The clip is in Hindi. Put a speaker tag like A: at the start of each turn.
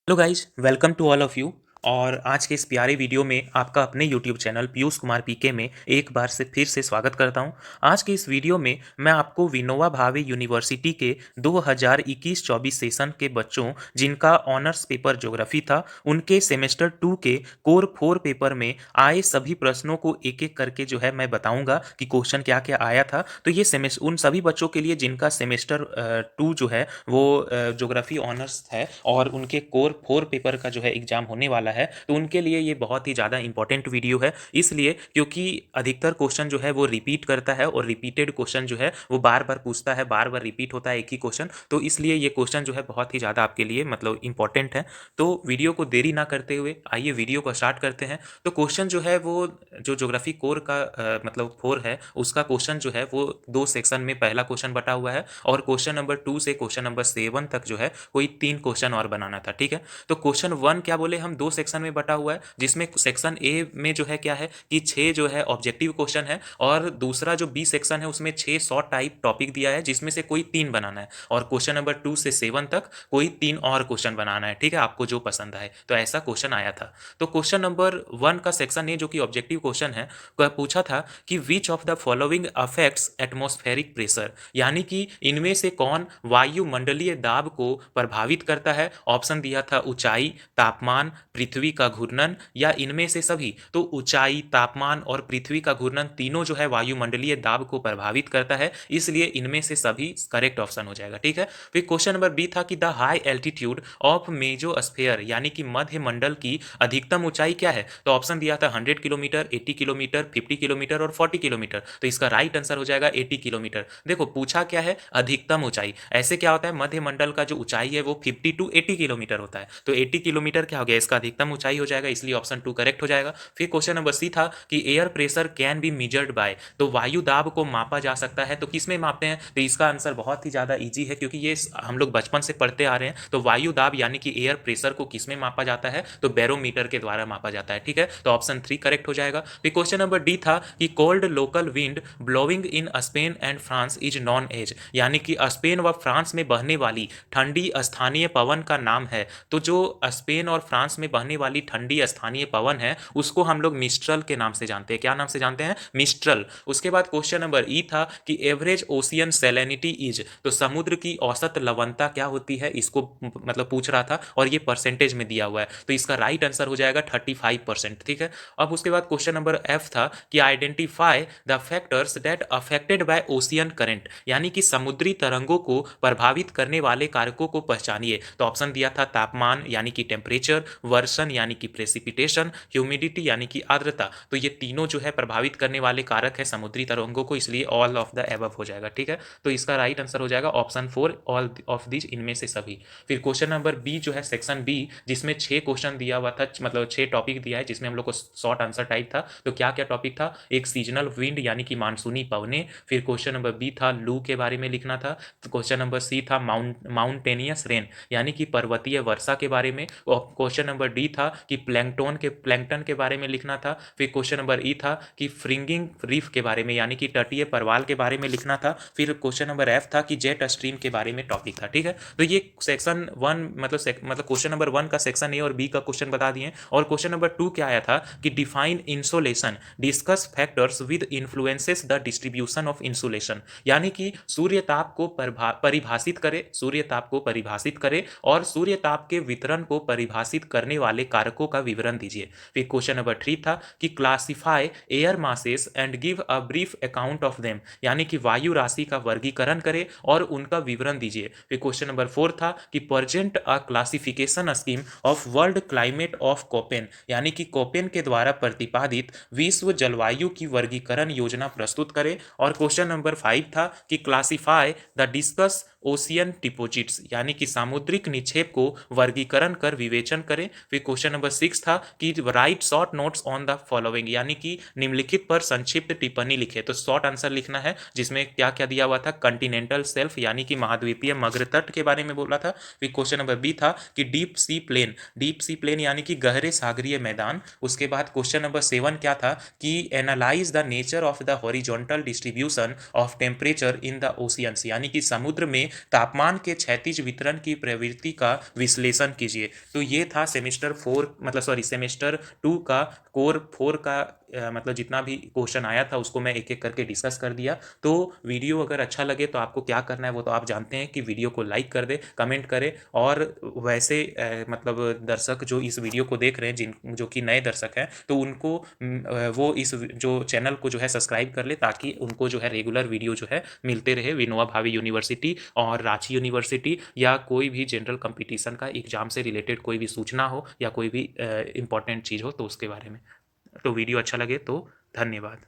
A: Hello guys, welcome to all of you. और आज के इस प्यारे वीडियो में आपका अपने YouTube channel Piyush Kumar PK में एक बार से फिर से स्वागत करता हूं। आज के इस वीडियो में मैं आपको विनोबा भावे यूनिवर्सिटी के 2021-24 सेशन के बच्चों जिनका ऑनर्स पेपर ज्योग्राफी था, उनके सेमेस्टर 2 के कोर 4 पेपर में आए सभी प्रश्नों को एक एक करके जो है मैं बताऊंगा कि क्वेश्चन क्या क्या आया था। तो ये सेमेस्टर उन सभी बच्चों के लिए जिनका सेमेस्टर 2 जो है वो ज्योग्राफी ऑनर्स है और उनके कोर 4 पेपर का जो है एग्जाम होने वाला है, तो उनके लिए ये बहुत ही ज़्यादा इंपॉर्टेंट वीडियो है। इसलिए क्योंकि अधिकतर क्वेश्चन जो है वो रिपीट करता है और रिपीटेड क्वेश्चन जो है वो बार बार पूछता है, बार बार रिपीट होता है एक ही क्वेश्चन, तो इसलिए ये क्वेश्चन जो है बहुत ही ज़्यादा आपके लिए मतलब इंपॉर्टेंट है। तो वीडियो को देरी ना करते हुए आइए वीडियो को स्टार्ट करते हैं। तो क्वेश्चन जो है वो जो ज्योग्राफी कोर का मतलब 4 है, उसका क्वेश्चन जो है वो 2 सेक्शन में पहला क्वेश्चन बटा हुआ है और क्वेश्चन नंबर 2 से क्वेश्चन नंबर 7 तक जो है कोई 3 क्वेश्चन और बनाना था। ठीक है, तो क्वेश्चन 1 क्या बोले हम 2 सेक्शन में बटा हुआ है, जिसमें सेक्शन ए में जो है क्या है कि 6 जो है ऑब्जेक्टिव क्वेश्चन है और दूसरा जो बी सेक्शन है उसमें 6 शॉर्ट टाइप टॉपिक दिया है जिसमें से कोई 3 बनाना है और क्वेश्चन नंबर 2 से 7 तक कोई 3 और क्वेश्चन बनाना है। ठीक है, आपको जो पसंद आए, तो ऐसा क्वेश्चन आया था। तो क्वेश्चन नंबर 1 का सेक्शन ए जो कि ऑब्जेक्टिव क्वेश्चन है, पूछा था कि which of the following affects atmospheric pressure, यानी कि इनमें से कौन वायुमंडलीय दाब को प्रभावित करता है। ऑप्शन दिया था ऊंचाई, तापमान, पृथ्वी का घूर्णन या इनमें से सभी। तो ऊंचाई, तापमान और पृथ्वी का घूर्णन तीनों जो है वायुमंडलीय दाब को प्रभावित करता है, इसलिए इनमें से सभी करेक्ट ऑप्शन हो जाएगा। ठीक है, फिर क्वेश्चन नंबर बी था कि the high altitude of mesosphere, यानी कि मध्य मंडल की अधिकतम ऊंचाई क्या है। तो ऑप्शन दिया था 100 किलोमीटर, 80 किलोमीटर, 50 किलोमीटर और 40 किलोमीटर। तो इसका राइट आंसर हो जाएगा 80 किलोमीटर। देखो पूछा क्या है, अधिकतम ऊंचाई। ऐसे क्या होता है, मध्य मंडल का जो ऊंचाई है वो 50 टू 80 किलोमीटर होता है, तो 80 किलोमीटर क्या हो गया, इसका अधिकतम ऊंचाई हो जाएगा, इसलिए ऑप्शन 2 करेक्ट हो जाएगा। फिर क्वेश्चन नंबर सी था कि air pressure can be measured by, तो वायु दाब को मापा जा सकता है, तो किस में मापते हैं। तो इसका आंसर बहुत ही ज्यादा इजी है क्योंकि ये हम लोग बचपन से पढ़ते आ रहे हैं। तो वायु दाब यानी कि एयर प्रेशर को किस में मापा जाता है, तो बैरोमीटर के द्वारा मापा जाता है। ठीक है, तो ऑप्शन 3 करेक्ट हो जाएगा। फिर क्वेश्चन नंबर डी था कि cold local wind blowing in Spain and France is known as, यानी कि स्पेन व फ्रांस में बहने वाली ठंडी स्थानीय पवन का नाम है। तो जो स्पेन और फ्रांस में बहने वाली ठंडी स्थानीय पवन है उसको हम लोग मिस्ट्रल के नाम से जानते हैं। क्या नाम से जानते हैं, मिस्ट्रल। उसके बाद क्वेश्चन नंबर ई था कि एवरेज ओशियन सैलिनिटी इज, तो समुद्र की औसत लवणता क्या होती है, इसको मतलब पूछ रहा था और ये परसेंटेज में दिया हुआ है, तो इसका राइट आंसर हो जाएगा 35%। ठीक है, अब उसके बाद क्वेश्चन नंबर एफ था कि identify the factors that affected by ocean current, यानी कि समुद्री तरंगों को प्रभावित करने वाले कारकों को पहचानिए। तो ऑप्शन दिया था तापमान यानी कि टेम्परेचर, वर्षण यानी कि प्रेसिपिटेशन, ह्यूमिडिटी यानी कि आर्द्रता। तो ये तीनों जो है प्रभावित करने वाले कारक है समुद्री तरंगों को, इसलिए ऑल ऑफ द एबव हो जाएगा। ठीक है, तो इसका राइट आंसर हो जाएगा ऑप्शन 4, ऑल ऑफ दिस, इनमें से सभी। फिर क्वेश्चन नंबर बी जो है सेक्शन बी, जिसमें 6 क्वेश्चन दिया हुआ था, मतलब 6 टॉपिक दिया है जिसमें हम लोग को शॉर्ट आंसर टाइप था। तो क्या क्या टॉपिक था, एक सीजनल विंड यानी कि मानसूनी पवने। फिर क्वेश्चन नंबर बी था लू के बारे में लिखना था। तो क्वेश्चन नंबर सी था माउंटेनियस रेन, यानी कि पर्वतीय वर्षा के बारे में। और क्वेश्चन नंबर डी था कि प्लैंकटन के बारे में लिखना था। फिर क्वेश्चन नंबर ई था कि फ्रिंगिंग रीफ के बारे में, यानी कि तटीय परवाल के बारे में लिखना था। फिर क्वेश्चन नंबर एफ था कि जेट स्ट्रीम के बारे में टॉपिक था। ठीक है, तो ये सेक्शन 1 मतलब क्वेश्चन नंबर 1 का सेक्शन ए और बी का क्वेश्चन बता दिए। और क्वेश्चन नंबर 2 क्या आया था कि define insolation, discuss factors with influences the distribution of insulation, यानी कि सूर्य ताप को परिभाषित करे, सूर्य ताप को परिभाषित करे और सूर्य ताप के वितरण को परिभाषित करने वाले कारकों का विवरण दीजिए। फिर क्वेश्चन नंबर 3 था कि classify air masses and give a brief account of them, यानी कि वायु राशि का वर्गीकरण करे और उनका विवरण दीजिए। फिर क्वेश्चन नंबर 4 था कि present a classification scheme of world climate of Koppen, यानी कि कोपेन के द्वारा प्रतिपादित विश्व जलवायु की वर्गीकरण योजना प्रस्तुत करें। और क्वेश्चन नंबर 5 था कि classify the discuss ocean deposits, यानी कि सामुद्रिक निक्षेप को वर्गीकरण कर विवेचन करें। फिर फिर क्वेश्चन नंबर 6 था कि right short notes on the following, यानी कि निम्नलिखित पर संक्षिप्त टिप्पणी लिखे। तो शॉर्ट आंसर लिखना है जिसमें क्या क्या दिया हुआ था, कंटिनेंटल शेल्फ यानी कि महाद्वीपीय मग्र तट के बारे में बोला था। फिर क्वेश्चन नंबर बी था कि डीप सी प्लेन यानी कि गहरे सागरीय मैदान। उसके बाद क्वेश्चन नंबर 7 क्या था कि analyse the nature of the horizontal distribution of temperature in the oceans, यानी कि समुद्र में तापमान के क्षैतिज वितरण की प्रवृत्ति का विश्लेषण कीजिए। तो ये था सेमेस्टर 4 मतलब सॉरी सेमेस्टर 2 का कोर 4 का मतलब जितना भी क्वेश्चन आया था उसको मैं एक एक करके डिस्कस कर दिया। तो वीडियो अगर अच्छा लगे तो आपको क्या करना है वो तो आप जानते हैं कि वीडियो को लाइक कर दे, कमेंट करें, और वैसे मतलब दर्शक जो इस वीडियो को देख रहे हैं जिन जो कि नए दर्शक हैं तो उनको वो इस जो चैनल को जो है सब्सक्राइब कर ले ताकि उनको जो है रेगुलर वीडियो जो है मिलते रहे विनोबा भावे यूनिवर्सिटी और रांची यूनिवर्सिटी या कोई भी जनरल कंपटीशन का एग्जाम से रिलेटेड कोई भी सूचना हो या कोई भी इंपॉर्टेंट चीज़ हो तो उसके बारे में। तो वीडियो अच्छा लगे तो धन्यवाद।